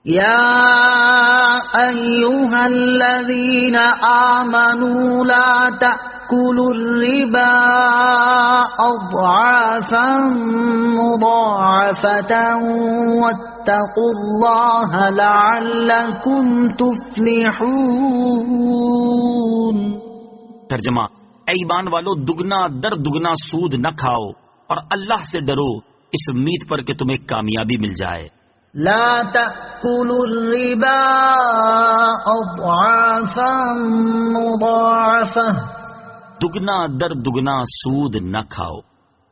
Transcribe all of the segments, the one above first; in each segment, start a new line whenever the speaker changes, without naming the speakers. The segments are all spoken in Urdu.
يا أيها الذين آمنوا لا تأكلوا الربا أضعافا مضاعفة واتقوا الله لعلكم تفلحون۔
ترجمہ، اے ایمان والو، دگنا در دگنا سود نہ کھاؤ اور اللہ سے ڈرو اس امید پر کہ تمہیں کامیابی مل جائے۔
لا تأكلوا الربا أضعافا مضاعفة،
دگنا در دگنا سود نہ کھاؤ۔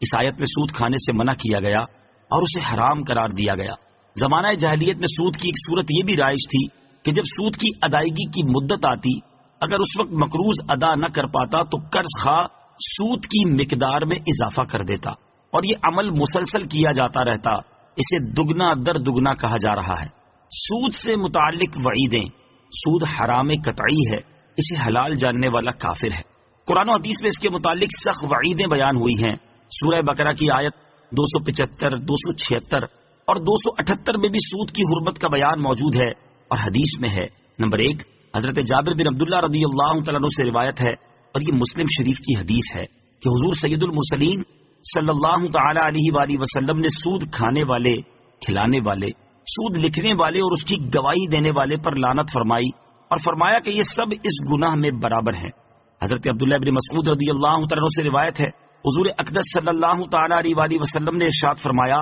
اس آیت میں سود کھانے سے منع کیا گیا اور اسے حرام قرار دیا گیا۔ زمانہ جاہلیت میں سود کی ایک صورت یہ بھی رائج تھی کہ جب سود کی ادائیگی کی مدت آتی، اگر اس وقت مقروض ادا نہ کر پاتا تو قرض خواہ سود کی مقدار میں اضافہ کر دیتا اور یہ عمل مسلسل کیا جاتا رہتا۔ اسے دگنا در دگنا کہا جا رہا ہے۔ سود سے متعلق وعیدیں، سود حرام قطعی ہے، اسے حلال جاننے والا کافر ہے۔ قرآن و حدیث میں اس کے متعلق سخت وعیدیں بیان ہوئی ہیں۔ سورہ بقرہ کی آیت 275، 276 اور 278 میں بھی سود کی حرمت کا بیان موجود ہے، اور حدیث میں ہے۔ نمبر 1، حضرت جابر بن عبداللہ رضی اللہ تعالیٰ عنہ سے روایت ہے، اور یہ مسلم شریف کی حدیث ہے کہ حضور سید المرسلین صلی اللہ تعالی علیہ وآلہ وسلم نے سود کھانے والے، کھلانے والے، سود لکھنے والے اور اس کی گواہی دینے والے پر لعنت فرمائی اور فرمایا کہ یہ سب اس گناہ میں برابر ہیں۔ حضرت عبداللہ بن مسعود رضی اللہ تعالیٰ عنہ سے روایت ہے، حضور اقدس صلی اللہ تعالی علیہ وآلہ وسلم نے ارشاد فرمایا،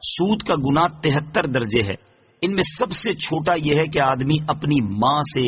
سود کا گناہ 73 درجے ہے، ان میں سب سے چھوٹا یہ ہے کہ آدمی اپنی ماں سے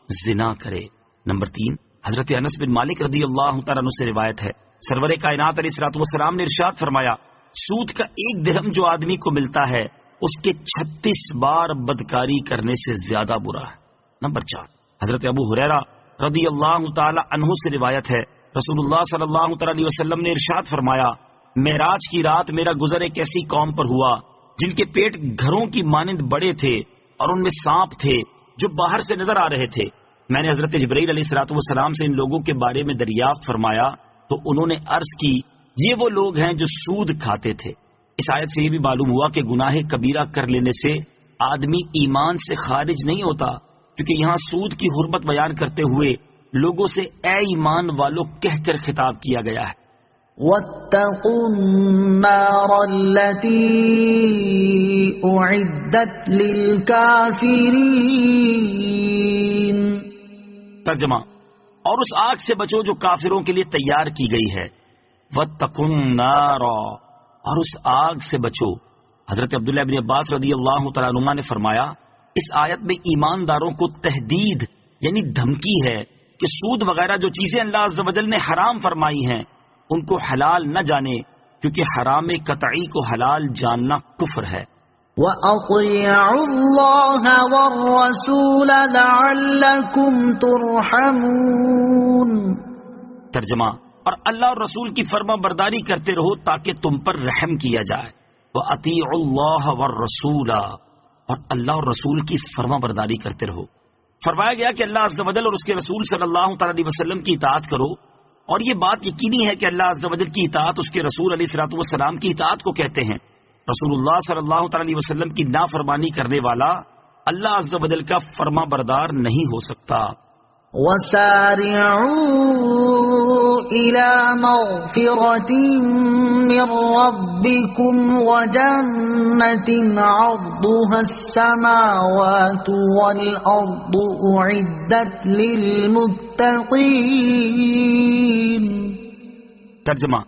زنا کرے۔ نمبر 3، حضرت انس بن مالک رضی اللہ تعالیٰ عنہ سے روایت ہے، سرور کائنات علیہ الصلوۃ والسلام نے ارشاد فرمایا، سود کا 1 درہم جو آدمی کو ملتا ہے اس کے 36 بار بدکاری کرنے سے زیادہ برا ہے۔ نمبر 4، حضرت ابو ہریرہ رضی اللہ تعالی عنہ سے روایت ہے، رسول اللہ صلی اللہ تعالی علیہ وسلم نے ارشاد فرمایا، معراج کی رات میرا گزر ایک ایسی قوم پر ہوا جن کے پیٹ گھروں کی مانند بڑے تھے اور ان میں سانپ تھے جو باہر سے نظر آ رہے تھے۔ میں نے حضرت جبرائیل علیہ الصلوۃ والسلام سے ان لوگوں کے بارے میں دریافت فرمایا تو انہوں نے عرض کی، یہ وہ لوگ ہیں جو سود کھاتے تھے۔ اس آیت سے یہ بھی معلوم ہوا کہ گناہ کبیرہ کر لینے سے آدمی ایمان سے خارج نہیں ہوتا، کیونکہ یہاں سود کی حرمت بیان کرتے ہوئے لوگوں سے اے ایمان والو کہہ کر خطاب کیا گیا ہے۔
واتقوا النار التي أعدت للكافرين۔
ترجمہ، اور اس آگ سے بچو جو کافروں کے لیے تیار کی گئی ہے۔ واتقوا النار، اور اس آگ سے بچو۔ حضرت عبداللہ بن عباس رضی اللہ تعالیٰ عنہما نے فرمایا، اس آیت میں ایمانداروں کو تہدید یعنی دھمکی ہے کہ سود وغیرہ جو چیزیں اللہ عز و جل نے حرام فرمائی ہیں ان کو حلال نہ جانے، کیونکہ حرام قطعی کو حلال جاننا کفر ہے۔
وَأَطِيعُوا اللَّهَ وَالرَّسُولَ لَعَلَّكُمْ تُرْحَمُونَ۔
ترجمہ، اور اللہ اور رسول کی فرما برداری کرتے رہو تاکہ تم پر رحم کیا جائے۔ وَأَطِيعُوا اللَّهَ وَالرَّسُولَ، اور اللہ اور رسول کی فرما برداری کرتے رہو۔ فرمایا گیا کہ اللہ عز و جل اور اس کے رسول صلی اللہ تعالی علیہ وسلم کی اطاعت کرو، اور یہ بات یقینی ہے کہ اللہ عز و جل کی اطاعت اس کے رسول علیہ الصلوۃ والسلام کی اطاعت کو کہتے ہیں۔ رسول اللہ صلی اللہ تعالی علیہ وسلم کی نافرمانی کرنے والا اللہ عز و جل کا فرما بردار نہیں ہو سکتا۔
وَسَارِعُوا إِلَى مَغْفِرَةٍ مِّن رَّبِّكُمْ وَجَنَّةٍ عَرْضُهَا السَّمَاوَاتُ وَالْأَرْضُ أُعِدَّتْ لِلْمُتَّقِينَ۔
ترجمہ،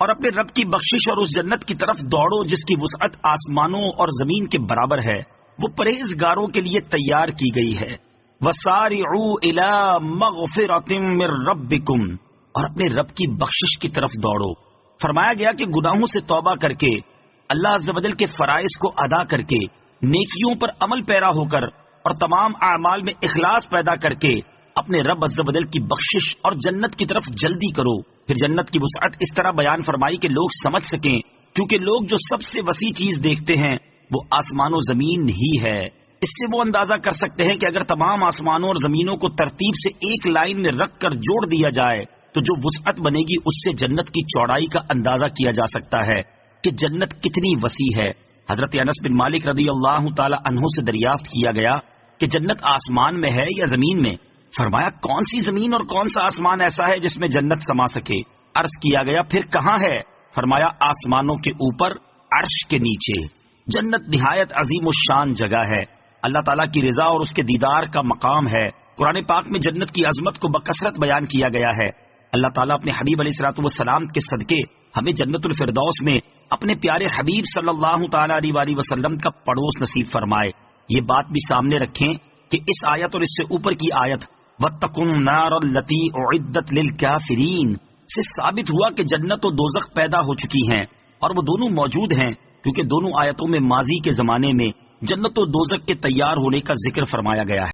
اور اپنے رب کی بخشش اور اس جنت کی طرف دوڑو جس کی وسعت آسمانوں اور زمین کے برابر ہے، وہ پرہیزگاروں کے لیے تیار کی گئی ہے۔ وَسَارِعُوا إِلَى مَغْفِرَةٍ مِّن رَّبِّكُمْ، اور اپنے رب کی بخشش کی طرف دوڑو۔ فرمایا گیا کہ گناہوں سے توبہ کر کے، اللہ عز و جل کے فرائض کو ادا کر کے، نیکیوں پر عمل پیرا ہو کر اور تمام اعمال میں اخلاص پیدا کر کے اپنے رب عز و جل کی بخشش اور جنت کی طرف جلدی کرو۔ پھر جنت کی وسعت اس طرح بیان فرمائی کہ لوگ سمجھ سکیں، کیونکہ لوگ جو سب سے وسیع چیز دیکھتے ہیں وہ آسمان و زمین ہی ہے۔ اس سے وہ اندازہ کر سکتے ہیں کہ اگر تمام آسمانوں اور زمینوں کو ترتیب سے ایک لائن میں رکھ کر جوڑ دیا جائے تو جو وسعت بنے گی اس سے جنت کی چوڑائی کا اندازہ کیا جا سکتا ہے کہ جنت کتنی وسیع ہے۔ حضرت انس بن مالک رضی اللہ تعالی عنہ سے دریافت کیا گیا کہ جنت آسمان میں ہے یا زمین میں؟ فرمایا کون سی زمین اور کون سا آسمان ایسا ہے جس میں جنت سما سکے؟ عرض کیا گیا پھر کہاں ہے؟ فرمایا آسمانوں کے اوپر عرش کے نیچے۔ جنت نہایت عظیم الشان جگہ ہے، اللہ تعالیٰ کی رضا اور اس کے دیدار کا مقام ہے۔ قرآن پاک میں جنت کی عظمت کو بکثرت بیان کیا گیا ہے۔ اللہ تعالیٰ اپنے حبیب علیہ الصلوۃ والسلام کے صدقے ہمیں جنت الفردوس میں اپنے پیارے حبیب صلی اللہ تعالیٰ علیہ وآلہ وسلم کا پڑوس نصیب فرمائے۔ یہ بات بھی سامنے رکھیں کہ اس آیت اور اس سے اوپر کی آیت وَاتَّقُوا النَّارَ الَّتِي أُعِدَّتْ لِلْكَافِرِينَ سے ثابت ہوا کہ جنت و دوزخ پیدا ہو چکی ہیں اور وہ دونوں موجود ہیں، کیونکہ دونوں آیتوں میں ماضی کے زمانے میں جنت و دوزخ کے تیار ہونے کا ذکر فرمایا گیا ہے۔